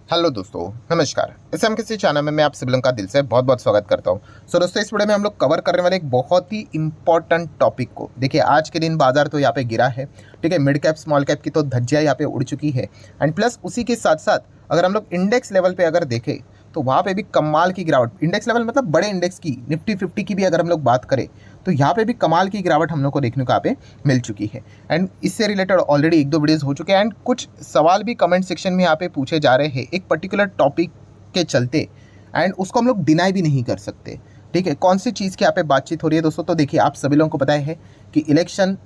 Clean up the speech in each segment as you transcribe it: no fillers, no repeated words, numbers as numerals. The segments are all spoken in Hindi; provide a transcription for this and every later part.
हेलो दोस्तों, नमस्कार। इस हम किसी चैनल में मैं आप सभी लोगों का दिल से बहुत बहुत स्वागत करता हूं। दोस्तों, इस वीडियो में हम लोग कवर करने वाले एक बहुत ही इंपॉर्टेंट टॉपिक को देखिए। आज के दिन बाजार तो यहाँ पे गिरा है, ठीक है। मिड कैप स्मॉल कैप की तो धज्जियां यहाँ पे उड़ चुकी है। एंड प्लस उसी के साथ साथ अगर हम लोग इंडेक्स लेवल पे अगर देखें तो वहाँ पे भी कमाल की गिरावट। इंडेक्स लेवल मतलब बड़े इंडेक्स की, निफ्टी 50 की भी अगर हम लोग बात करें तो यहाँ पे भी कमाल की गिरावट हम लोग को देखने को यहाँ पे मिल चुकी है। एंड इससे रिलेटेड ऑलरेडी एक दो वीडियोस हो चुके हैं एंड कुछ सवाल भी कमेंट सेक्शन में यहाँ पे पूछे जा रहे हैं एक पर्टिकुलर टॉपिक के चलते। एंड उसको हम लोग डिनाई भी नहीं कर सकते, ठीक है। कौन सी चीज़ की यहाँ पे बातचीत हो रही है दोस्तों? तो देखिए, आप सभी लोगों को पता है कि इलेक्शन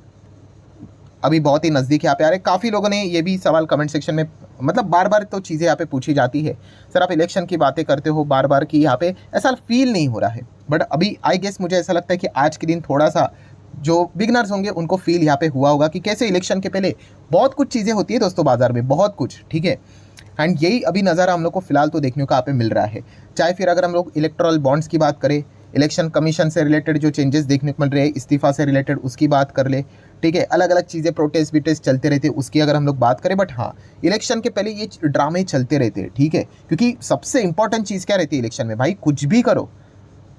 अभी बहुत ही नज़दीक यहाँ पे आ रहे हैं। काफ़ी लोगों ने ये भी सवाल कमेंट सेक्शन में मतलब बार बार तो चीज़ें यहाँ पे पूछी जाती है, सर आप इलेक्शन की बातें करते हो बार बार कि यहाँ पे ऐसा फील नहीं हो रहा है। बट अभी आई गेस मुझे ऐसा लगता है कि आज के दिन थोड़ा सा जो बिगनर्स होंगे उनको फील यहाँ पे हुआ होगा कि कैसे इलेक्शन के पहले बहुत कुछ चीज़ें होती है दोस्तों बाजार में, बहुत कुछ, ठीक है। एंड यही अभी नज़ारा हम लोग को फिलहाल तो देखने को यहाँ पे मिल रहा है। चाहे फिर अगर हम लोग इलेक्टोरल बॉन्ड्स की बात करें, इलेक्शन कमीशन से रिलेटेड जो चेंजेस देखने को मिल रहे हैं, इस्तीफा से रिलेटेड उसकी बात कर ले, ठीक है। अलग अलग चीज़ें प्रोटेस्ट विटेस्ट चलते रहते हैं उसकी अगर हम लोग बात करें। बट हाँ, इलेक्शन के पहले ये ड्रामे चलते रहते हैं, ठीक है। क्योंकि सबसे इंपॉर्टेंट चीज़ क्या रहती है इलेक्शन में? भाई कुछ भी करो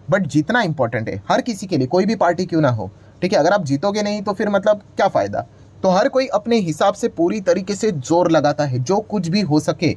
बट जीतना इंपॉर्टेंट है हर किसी के लिए, कोई भी पार्टी क्यों ना हो, ठीक है। अगर आप जीतोगे नहीं तो फिर मतलब क्या फ़ायदा? तो हर कोई अपने हिसाब से पूरी तरीके से जोर लगाता है, जो कुछ भी हो सके,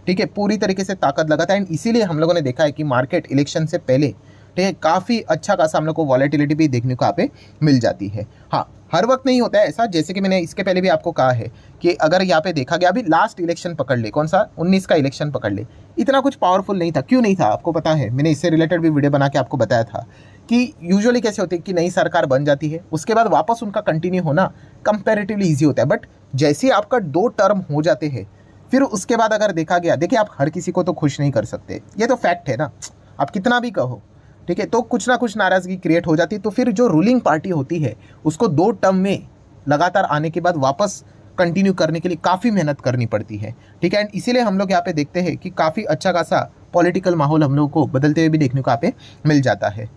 ठीक है, पूरी तरीके से ताकत लगाता है। एंड इसीलिए हम लोगों ने देखा है कि मार्केट इलेक्शन से पहले, ठीक है, काफ़ी अच्छा खासा हम लोग को वॉलेटिलिटी भी देखने को यहाँ पे मिल जाती है। हाँ, हर वक्त नहीं होता है ऐसा, जैसे कि मैंने इसके पहले भी आपको कहा है कि अगर यहाँ पे देखा गया, अभी लास्ट इलेक्शन पकड़ ले, कौन सा 19 का इलेक्शन पकड़ ले, इतना कुछ पावरफुल नहीं था। क्यों नहीं था आपको पता है? मैंने इससे रिलेटेड भी वीडियो बना के आपको बताया था कि यूजुअली कैसे होती है कि नई सरकार बन जाती है, उसके बाद वापस उनका कंटिन्यू होना कंपेरेटिवली ईजी होता है। बट जैसे आपका 2 टर्म हो जाते हैं फिर उसके बाद अगर देखा गया, देखिए आप हर किसी को तो खुश नहीं कर सकते, ये तो फैक्ट है ना। आप कितना भी कहो, ठीक है, तो कुछ ना कुछ नाराज़गी क्रिएट हो जाती है। तो फिर जो रूलिंग पार्टी होती है उसको 2 टर्म में लगातार आने के बाद वापस कंटिन्यू करने के लिए काफ़ी मेहनत करनी पड़ती है, ठीक है। एंड इसीलिए हम लोग यहाँ पे देखते हैं कि काफ़ी अच्छा खासा पॉलिटिकल माहौल हम लोग को बदलते हुए भी देखने को यहाँ पे मिल जाता है।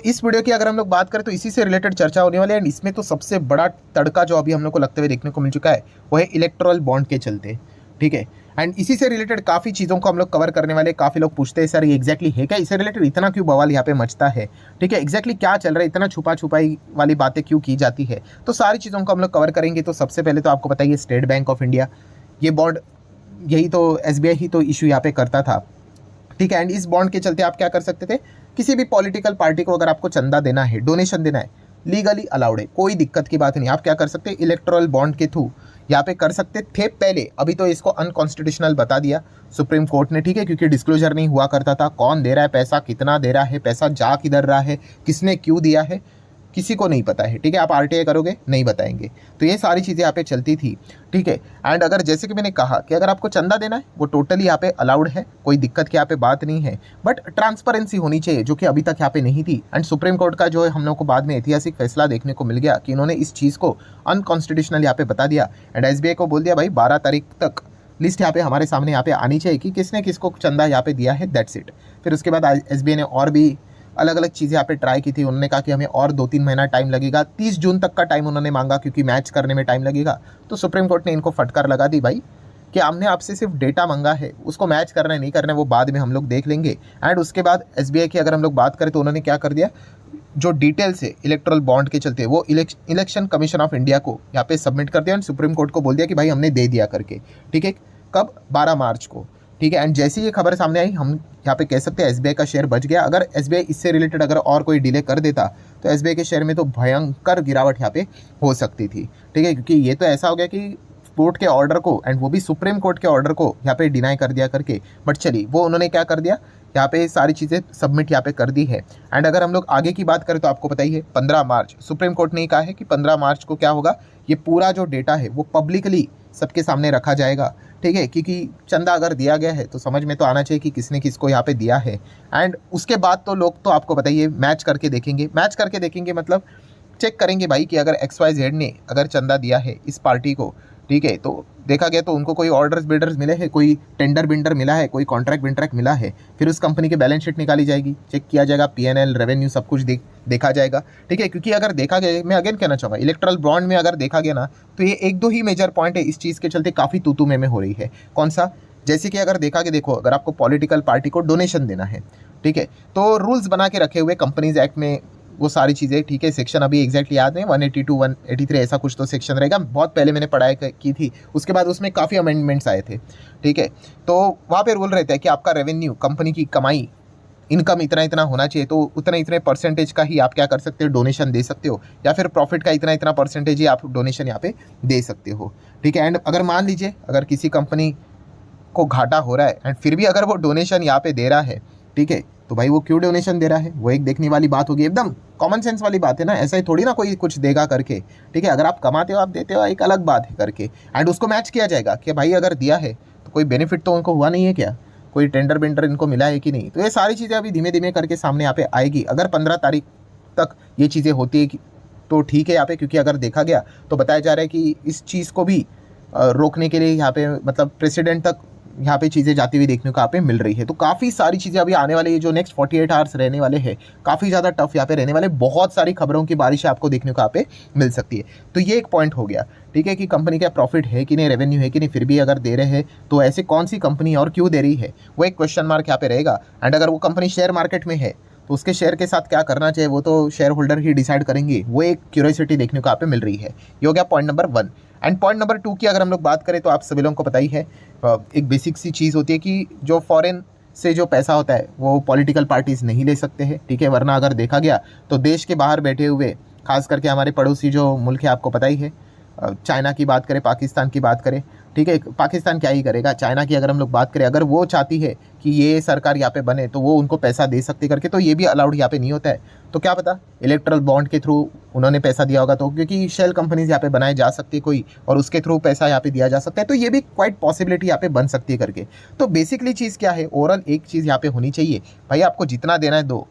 इस वीडियो की अगर हम लोग बात करें तो इसी से रिलेटेड चर्चा होने वाली है। एंड इसमें तो सबसे बड़ा तड़का जो अभी हम लोग को लगते हुए देखने को मिल चुका है वो है इलेक्टोरल बॉन्ड के चलते, ठीक है। एंड इसी से रिलेटेड काफ़ी चीज़ों को हम लोग कवर करने वाले। काफ़ी लोग पूछते हैं सर ये एग्जैक्टली है क्या, इससे रिलेटेड इतना क्यों बवाल यहाँ पे मचता है, ठीक है, एग्जैक्टली क्या चल रहा है, इतना छुपा छुपाई वाली बातें क्यों की जाती है, तो सारी चीज़ों को हम लोग कवर करेंगे। तो सबसे पहले तो आपको बताइए स्टेट बैंक ऑफ इंडिया, ये बॉन्ड यही तो एसबीआई ही तो इशू यहाँ पे करता था, ठीक है। एंड इस बॉन्ड के चलते आप क्या कर सकते थे, किसी भी पॉलिटिकल पार्टी को अगर आपको चंदा देना है, डोनेशन देना है, लीगली अलाउड है, कोई दिक्कत की बात नहीं। आप क्या कर सकते हैं, इलेक्टोरल बॉन्ड के थ्रू यहाँ पे कर सकते थे पहले। अभी तो इसको अनकॉन्स्टिट्यूशनल बता दिया सुप्रीम कोर्ट ने, ठीक है, क्योंकि डिस्क्लोजर नहीं हुआ करता था, कौन दे रहा है पैसा, कितना दे रहा है पैसा, जा किधर रहा है, किसने क्यों दिया है, किसी को नहीं पता है, ठीक है। आप आरटीआई करोगे नहीं बताएंगे। तो ये सारी चीज़ें यहाँ पे चलती थी, ठीक है। एंड अगर जैसे कि मैंने कहा कि अगर आपको चंदा देना है वो टोटली यहाँ पे अलाउड है, कोई दिक्कत की यहाँ पे बात नहीं है। बट ट्रांसपेरेंसी होनी चाहिए जो कि अभी तक यहाँ पे नहीं थी। एंड सुप्रीम कोर्ट का जो है हम लोग को बाद में ऐतिहासिक फैसला देखने को मिल गया कि इन्होंने इस चीज़ को अनकॉन्स्टिट्यूशनल यहाँ पे बता दिया। एंड एसबीआई को बोल दिया भाई 12 तारीख तक लिस्ट यहाँ पे हमारे सामने यहाँ पे आनी चाहिए कि किसने किसको चंदा यहाँ पे दिया है, दैट्स इट। फिर उसके बाद एसबीआई ने और भी अलग अलग चीज़ें यहाँ पे ट्राई की थी। उन्होंने कहा कि हमें और 2-3 महीना टाइम लगेगा, 30 जून तक का टाइम उन्होंने मांगा क्योंकि मैच करने में टाइम लगेगा। तो सुप्रीम कोर्ट ने इनको फटकार लगा दी भाई कि हमने आपसे सिर्फ डेटा मांगा है, उसको मैच करना है नहीं करना है वो बाद में हम लोग देख लेंगे। एंड उसके बाद एसबीआई की अगर हम लोग बात करें तो उन्होंने क्या कर दिया, जो डिटेल्स है इलेक्ट्रल बॉन्ड के चलते वो इलेक्शन कमीशन ऑफ इंडिया को यहाँ पे सबमिट कर दिया। एंड सुप्रीम कोर्ट को बोल दिया कि भाई हमने दे दिया करके, ठीक है। कब? 12 मार्च को, ठीक है। एंड जैसे ये खबर सामने आई हम यहाँ पे कह सकते हैं एसबीआई का शेयर बच गया। अगर एसबीआई इससे रिलेटेड अगर और कोई डिले कर देता तो एसबीआई के शेयर में तो भयंकर गिरावट यहाँ पे हो सकती थी, ठीक है। क्योंकि ये तो ऐसा हो गया कि कोर्ट के ऑर्डर को, एंड वो भी सुप्रीम कोर्ट के ऑर्डर को यहाँ पे डिनाई कर दिया करके। बट चलिए, वो उन्होंने क्या कर दिया, यहाँ पे सारी चीज़ें सबमिट यहाँ पे कर दी है। एंड अगर हम लोग आगे की बात करें तो आपको पता ही है 15 मार्च सुप्रीम कोर्ट ने कहा है कि 15 मार्च को क्या होगा, ये पूरा जो डेटा है वो पब्लिकली सबके सामने रखा जाएगा, ठीक है। क्योंकि चंदा अगर दिया गया है तो समझ में तो आना चाहिए कि किसने किसको यहाँ पे दिया है। एंड उसके बाद तो लोग तो आपको बताइए मैच करके देखेंगे, मैच करके देखेंगे मतलब चेक करेंगे भाई कि अगर XYZ ने अगर चंदा दिया है इस पार्टी को, ठीक है, तो देखा गया तो उनको कोई ऑर्डर्स बिल्डर्स मिले हैं, कोई टेंडर बिंडर मिला है, कोई कॉन्ट्रैक्ट विंट्रैक्ट मिला है, फिर उस कंपनी की बैलेंस शीट निकाली जाएगी, चेक किया जाएगा, PNL रेवेन्यू सब कुछ देखा जाएगा, ठीक है। क्योंकि अगर देखा गया, मैं अगेन कहना चाहूँगा, इलेक्ट्रल बॉन्ड में अगर देखा गया ना तो ये 1-2 ही मेजर पॉइंट है इस चीज़ के चलते काफ़ी तू तू में हो रही है। कौन सा? जैसे कि अगर देखा कि देखो, अगर आपको पॉलिटिकल पार्टी को डोनेशन देना है, ठीक है, तो रूल्स बना के रखे हुए कंपनीज एक्ट में वो सारी चीज़ें, ठीक है, सेक्शन अभी एग्जैक्टली याद नहीं, 182 183 ऐसा कुछ तो सेक्शन रहेगा, बहुत पहले मैंने पढ़ाई की थी, उसके बाद उसमें काफ़ी अमेंडमेंट्स आए थे, ठीक है। तो वहाँ पे रूल रहता है कि आपका रेवेन्यू, कंपनी की कमाई, इनकम इतना इतना होना चाहिए, तो उतना इतने परसेंटेज का ही आप क्या कर सकते हो, डोनेशन दे सकते हो, या फिर प्रॉफिट का इतना इतना परसेंटेज ही आप डोनेशन यहाँ पे दे सकते हो, ठीक है। एंड अगर मान लीजिए अगर किसी कंपनी को घाटा हो रहा है एंड फिर भी अगर वो डोनेशन यहाँ पे दे रहा है, ठीक है, तो भाई वो क्यों डोनेशन दे रहा है, वो एक देखने वाली बात होगी, एकदम कॉमन सेंस वाली बात है ना, ऐसा ही थोड़ी ना कोई कुछ देगा करके, ठीक है। अगर आप कमाते हो, आप देते हो, एक अलग बात है करके, एंड उसको मैच किया जाएगा कि भाई अगर दिया है तो कोई बेनिफिट तो उनको हुआ नहीं है क्या, कोई टेंडर वेंडर इनको मिला है कि नहीं। तो ये सारी चीज़ें अभी धीमे धीमे करके सामने यहाँ पे आएगी। अगर 15 तारीख तक ये चीज़ें होती है तो ठीक है यहाँ पे, क्योंकि अगर देखा गया तो बताया जा रहा है कि इस चीज़ को भी रोकने के लिए यहाँ पे मतलब प्रेसिडेंट तक यहाँ पे चीज़ें जाती हुई देखने को यहाँ पे मिल रही है। तो काफ़ी सारी चीज़ें अभी आने वाले, ये जो नेक्स्ट 48 आवर्स रहने वाले हैं, काफ़ी ज़्यादा टफ यहाँ पे रहने वाले, बहुत सारी खबरों की बारिश आपको देखने को यहाँ पे मिल सकती है। तो ये एक पॉइंट हो गया, ठीक है, कि कंपनी का प्रॉफिट है कि नहीं, रेवेन्यू है कि नहीं, फिर भी अगर दे रहे हैं तो ऐसे कौन सी कंपनी और क्यों दे रही है, वो एक क्वेश्चन मार्क यहाँ पे रहेगा। एंड अगर वो कंपनी शेयर मार्केट में है तो उसके शेयर के साथ क्या करना चाहिए वो तो शेयर होल्डर ही डिसाइड करेंगे, वो एक क्यूरियोसिटी देखने को यहाँ पे मिल रही है। ये हो गया point number 1। And point number 2 की अगर हम लोग बात करें तो आप सभी लोगों को पता ही है, एक बेसिक सी चीज़ होती है कि जो फॉरेन से जो पैसा होता है वो पॉलिटिकल पार्टीज़ नहीं ले सकते हैं, ठीक है। वरना अगर देखा गया तो देश के बाहर बैठे हुए, खास करके हमारे पड़ोसी जो मुल्क है, आपको पता ही है, चाइना की बात करें, पाकिस्तान की बात करें, ठीक है, पाकिस्तान क्या ही करेगा, चाइना की अगर हम लोग बात करें, अगर वो चाहती है कि ये सरकार यहाँ पे बने तो वो उनको पैसा दे सकती करके, तो ये भी अलाउड यहाँ पे नहीं होता है। तो क्या पता इलेक्ट्रल बॉन्ड के थ्रू उन्होंने पैसा दिया होगा, तो क्योंकि शेल कंपनीज यहाँ पे बनाए जा सकती है कोई, और उसके थ्रू पैसा यहाँ पे दिया जा सकता है, तो ये भी क्वाइट पॉसिबिलिटी यहाँ पे बन सकती है करके। तो बेसिकली चीज़ क्या है, ओवरऑल एक चीज़ यहाँ पे होनी चाहिए, भाई आपको जितना देना है दो,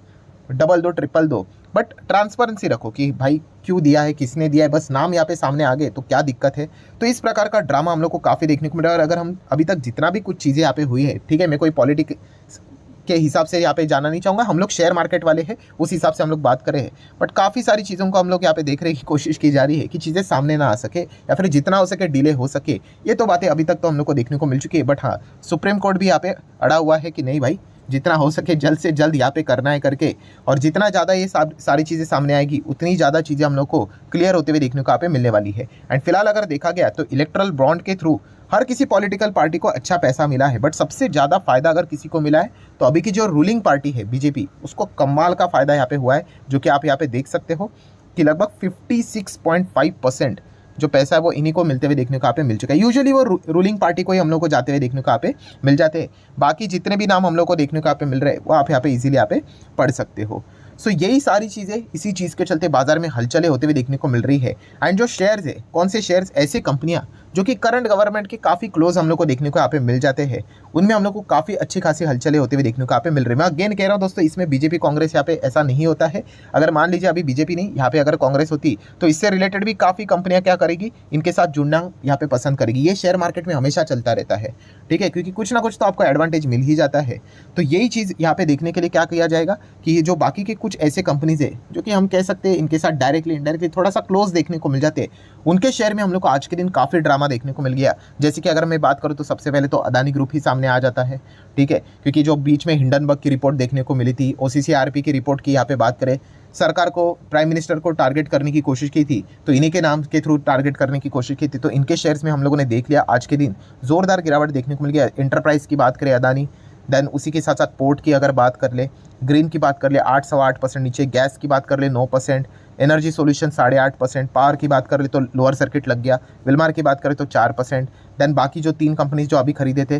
डबल दो, ट्रिपल दो, बट ट्रांसपेरेंसी रखो कि भाई क्यों दिया है, किसने दिया है, बस नाम यहाँ पे सामने आ गए तो क्या दिक्कत है। तो इस प्रकार का ड्रामा हम लोग को काफ़ी देखने को मिला। और अगर हम अभी तक जितना भी कुछ चीज़ें यहाँ पे हुई है, ठीक है, मैं कोई पॉलिटिक्स के हिसाब से यहाँ पे जाना नहीं चाहूँगा, हम लोग शेयर मार्केट वाले हैं, उस हिसाब से हम लोग बात कर रहे हैं, बट काफ़ी सारी चीज़ों को हम लोग यहाँ पे देखने की कोशिश की जा रही है कि चीज़ें सामने ना आ सके या फिर जितना हो सके डिले हो सके। ये तो बातें अभी तक तो हम लोग को देखने को मिल चुकी है, बट हाँ, सुप्रीम कोर्ट भी यहाँ पे अड़ा हुआ है कि नहीं भाई, जितना हो सके जल्द से जल्द यहाँ पे करना है करके, और जितना ज़्यादा ये सारी चीज़ें सामने आएगी उतनी ज़्यादा चीज़ें हम लोग को क्लियर होते हुए देखने को यहाँ पे मिलने वाली है। एंड फिलहाल अगर देखा गया तो इलेक्ट्रल बॉन्ड के थ्रू हर किसी पॉलिटिकल पार्टी को अच्छा पैसा मिला है, बट सबसे ज़्यादा फायदा अगर किसी को मिला है तो अभी की जो रूलिंग पार्टी है बीजेपी, उसको कमाल का फायदा यहाँ पे हुआ है, जो कि आप यहाँ पे देख सकते हो कि लगभग 56.5% जो पैसा है वो इन्हीं को मिलते हुए देखने को यहाँ पे मिल चुका है। यूजुअली वो रूलिंग पार्टी को ही हम लोग को जाते हुए देखने को यहाँ पे मिल जाते हैं। बाकी जितने भी नाम हम लोग को देखने को यहाँ पे मिल रहे हैं वो आप यहाँ पे इजीली यहाँ पे पढ़ सकते हो। सो यही सारी चीज़ें, इसी चीज़ के चलते बाजार में हलचलें होते हुए देखने को मिल रही है। एंड जो शेयर्स है, कौन से शेयर्स, ऐसी कंपनियां जो कि करंट गवर्नमेंट के काफ़ी क्लोज हम लोग को देखने को यहाँ पे मिल जाते हैं, उनमें हम लोग को काफ़ी अच्छी खासी हलचलें होते हुए देखने को यहाँ पे मिल रही है। मैं अगेन कह रहा हूँ दोस्तों, इसमें बीजेपी कांग्रेस यहाँ पे ऐसा नहीं होता है। अगर मान लीजिए अभी बीजेपी नहीं, यहाँ पे अगर कांग्रेस होती तो इससे रिलेटेड भी काफ़ी कंपनियां क्या करेगी, इनके साथ जुड़ना यहाँ पे पसंद करेगी। ये शेयर मार्केट में हमेशा चलता रहता है, ठीक है, क्योंकि कुछ ना कुछ तो आपको एडवांटेज मिल ही जाता है। तो यही चीज़ यहाँ पे देखने के लिए क्या किया जाएगा कि ये जो बाकी के कुछ ऐसे कंपनीज है जो कि हम कह सकते हैं इनके साथ डायरेक्टली इनडायरेक्टली थोड़ा सा क्लोज देखने को मिल जाते हैं, उनके शेयर में हम लोग को आज के दिन काफ़ी ड्रामा देखने को मिल गया। जैसे कि अगर मैं बात करूं तो सबसे पहले तो अदानी ग्रुप ही सामने आ जाता है, ठीक है, क्योंकि जो बीच में हिंडनबर्ग की रिपोर्ट देखने को मिली थी, OCCRP की रिपोर्ट की यहाँ पे बात करें, सरकार को, प्राइम मिनिस्टर को टारगेट करने की कोशिश की थी, तो इन्हीं के नाम के थ्रू टारगेट करने की कोशिश की थी, तो इनके शेयर्स में हम लोगों ने देख लिया आज के दिन जोरदार गिरावट देखने को मिल गया। इंटरप्राइज की बात करें अदानी, देन उसी के साथ साथ पोर्ट की अगर बात कर ले, ग्रीन की बात कर ले 8.8% नीचे, गैस की बात कर ले 9%, एनर्जी सॉल्यूशन 8.5%, पावर की बात कर ले तो लोअर सर्किट लग गया, विलमार की बात करें तो 4%, देन बाकी जो 3 कंपनीज जो अभी खरीदे थे,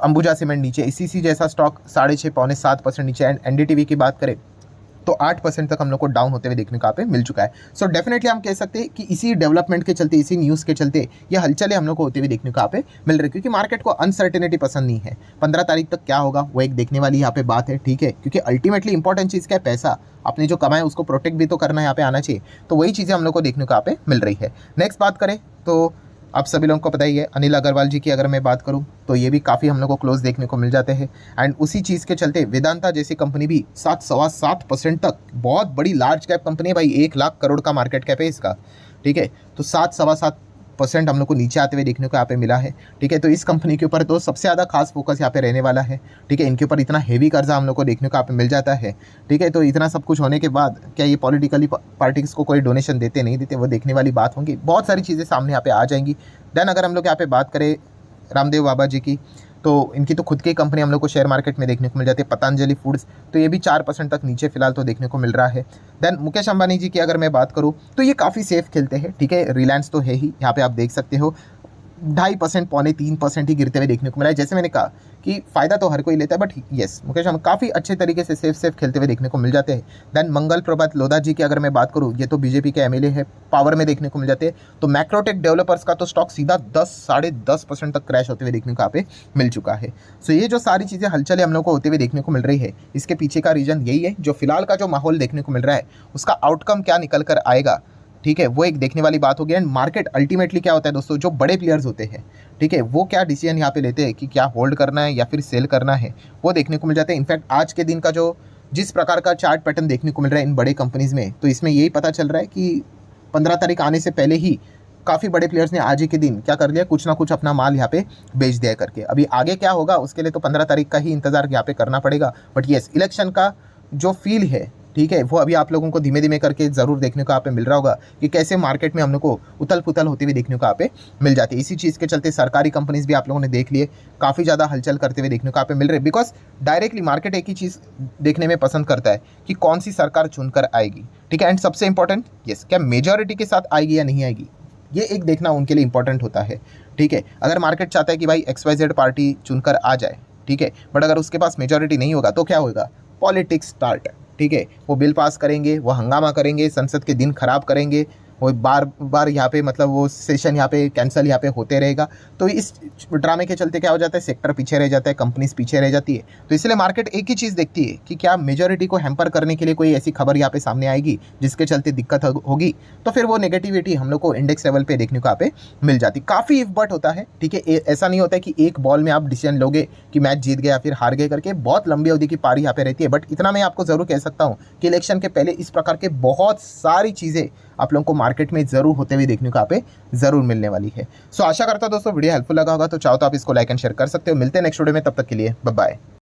अंबुजा सीमेंट नीचे, इसी जैसा स्टॉक 6.5-7% नीचे, एंड NDTV की बात करें तो 8% तक हम लोग को डाउन होते हुए देखने को यहाँ पे मिल चुका है। सो डेफिनेटली हम कह सकते हैं कि इसी डेवलपमेंट के चलते, इसी न्यूज़ के चलते ये हलचलें हम लोग को होते हुए देखने को यहाँ पे मिल रही है, क्योंकि मार्केट को अनसर्टेनिटी पसंद नहीं है। 15 तारीख तक क्या होगा वो एक देखने वाली यहाँ पे बात है, ठीक है, क्योंकि अल्टीमेटली इंपॉर्टेंट चीज़ क्या है, पैसा आपने जो कमाया उसको प्रोटेक्ट भी तो करना यहाँ पे आना चाहिए। तो वही चीज़ें हम लोग को देखने को यहाँ पे मिल रही है। नेक्स्ट बात करें तो आप सभी लोगों को पता ही है, अनिल अग्रवाल जी की अगर मैं बात करूं तो ये भी काफ़ी हम लोग को क्लोज देखने को मिल जाते हैं। एंड उसी चीज़ के चलते वेदांता जैसी कंपनी भी 7.7% तक, बहुत बड़ी लार्ज कैप कंपनी है भाई, 1 लाख करोड़ का मार्केट कैप है इसका, ठीक है, तो 7.7 8% हम लोग को नीचे आते हुए देखने को यहाँ पे मिला है। ठीक है, तो इस कंपनी के ऊपर तो सबसे ज़्यादा खास फोकस यहाँ पे रहने वाला है। ठीक है, इनके ऊपर इतना हेवी कर्जा हम लोग को देखने को यहाँ पे मिल जाता है। ठीक है, तो इतना सब कुछ होने के बाद क्या ये पॉलिटिकली पार्टीज को कोई डोनेशन देते नहीं देते, वो देखने वाली बात होंगी। बहुत सारी चीज़ें सामने यहाँ पे आ जाएंगी। देन अगर हम लोग यहाँ पे बात करें रामदेव बाबा जी की, तो इनकी तो खुद की कंपनी हम लोग को शेयर मार्केट में देखने को मिल जाती है, पतंजलि फूड्स, तो ये भी 4% तक नीचे फिलहाल तो देखने को मिल रहा है। देन मुकेश अंबानी जी की अगर मैं बात करूँ तो ये काफ़ी सेफ खेलते हैं। ठीक है, रिलायंस तो है ही, यहाँ पे आप देख सकते हो 2.5% 3% ही गिरते हुए देखने को मिला है। जैसे मैंने कहा कि फ़ायदा तो हर कोई लेता है, बट येस मुकेश अंबानी काफ़ी अच्छे तरीके से सेफ खेलते हुए देखने को मिल जाते हैं। देन मंगल प्रभात लोधा जी की अगर मैं बात करूँ, ये तो बीजेपी के एमएलए है, पावर में देखने को मिल जाते हैं। तो मैक्रोटेक डेवलपर्स का तो स्टॉक सीधा 10-10.5% तक क्रैश होते हुए देखने को यहाँ पे मिल चुका है। सो ये जो सारी चीज़ें हलचलें हम लोग को होते हुए देखने को मिल रही है, इसके पीछे का रीज़न यही है। जो फिलहाल का जो माहौल देखने को मिल रहा है, उसका आउटकम क्या निकल कर आएगा, ठीक है, वो एक देखने वाली बात होगी। एंड मार्केट अल्टीमेटली क्या होता है दोस्तों, जो बड़े प्लेयर्स होते हैं, ठीक है, वो क्या डिसीजन यहाँ पे लेते हैं कि क्या होल्ड करना है या फिर सेल करना है, वो देखने को मिल जाते हैं। इनफैक्ट आज के दिन का जो जिस प्रकार का चार्ट पैटर्न देखने को मिल रहा है इन बड़े कंपनीज में, तो इसमें यही पता चल रहा है कि 15 तारीख आने से पहले ही काफ़ी बड़े प्लेयर्स ने आज ही के दिन क्या कर लिया, कुछ ना कुछ अपना माल यहाँ पे बेच दिया करके। अभी आगे क्या होगा उसके लिए तो 15 तारीख का ही इंतजार यहाँ पे करना पड़ेगा। बट येस, इलेक्शन का जो फील है, ठीक है, वो अभी आप लोगों को धीमे धीमे करके ज़रूर देखने को यहाँ पे मिल रहा होगा कि कैसे मार्केट में हम लोग को उथल पुथल होते हुए देखने को यहाँ पे मिल जाती है। इसी चीज़ के चलते सरकारी कंपनीज भी आप लोगों ने देख लिए काफ़ी ज़्यादा हलचल करते हुए देखने को यहाँ पे मिल रहे हैं। बिकॉज डायरेक्टली मार्केट एक ही चीज़ देखने में पसंद करता है कि कौन सी सरकार चुनकर आएगी। ठीक है, एंड सबसे इंपॉर्टेंट यस, क्या मेजॉरिटी के साथ आएगी या नहीं आएगी, ये एक देखना उनके लिए इंपॉर्टेंट होता है। ठीक है, अगर मार्केट चाहता है कि भाई XYZ पार्टी चुनकर आ जाए, ठीक है, बट अगर उसके पास मेजॉरिटी नहीं होगा तो क्या होगा, पॉलिटिक्स स्टार्ट। ठीक है, वो बिल पास करेंगे, वो हंगामा करेंगे, संसद के दिन खराब करेंगे, वो बार बार यहाँ पे मतलब वो सेशन यहाँ पे कैंसिल यहाँ पे होते रहेगा। तो इस ड्रामे के चलते क्या हो जाता है, सेक्टर पीछे रह जाता है, कंपनीज पीछे रह जाती है। तो इसलिए मार्केट एक ही चीज़ देखती है कि क्या मेजॉरिटी को हैम्पर करने के लिए कोई ऐसी खबर यहाँ पे सामने आएगी जिसके चलते दिक्कत होगी, तो फिर वो नेगेटिविटी हम लोग को इंडेक्स लेवल पे देखने को यहाँ पे मिल जाती। काफ़ी इफ बट होता है। ठीक है, ऐसा नहीं होता है कि एक बॉल में आप डिसीजन लोगे कि मैच जीत गए या फिर हार गए करके, बहुत लंबी अवधि की पारी यहाँ पे रहती है। बट इतना मैं आपको ज़रूर कह सकता हूँ कि इलेक्शन के पहले इस प्रकार के बहुत सारी चीज़ें आप लोगों को मार्केट में ज़रूर होते हुए देखने को यहाँ पे ज़रूर मिलने वाली है। सो आशा करता हूँ दोस्तों वीडियो हेल्पफुल लगा होगा, तो चाहो तो आप इसको लाइक एंड शेयर कर सकते हो। मिलते हैं नेक्स्ट वीडियो में, तब तक के लिए बाय बाय।